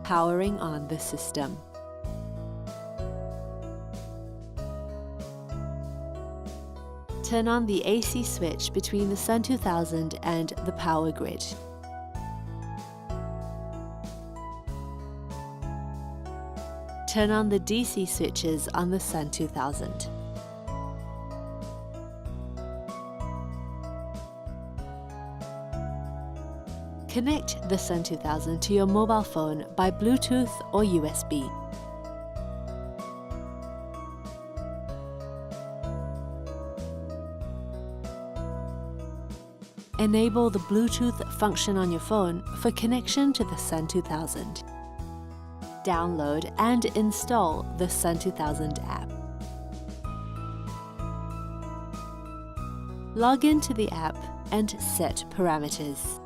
Powering on the system. Turn on the AC switch between the SUN2000 and the power grid. Turn on the DC switches on the SUN2000. Connect the SUN2000 to your mobile phone by Bluetooth or USB. Enable the Bluetooth function on your phone for connection to the SUN2000. Download and install the SUN2000 app. Log into the app and set parameters.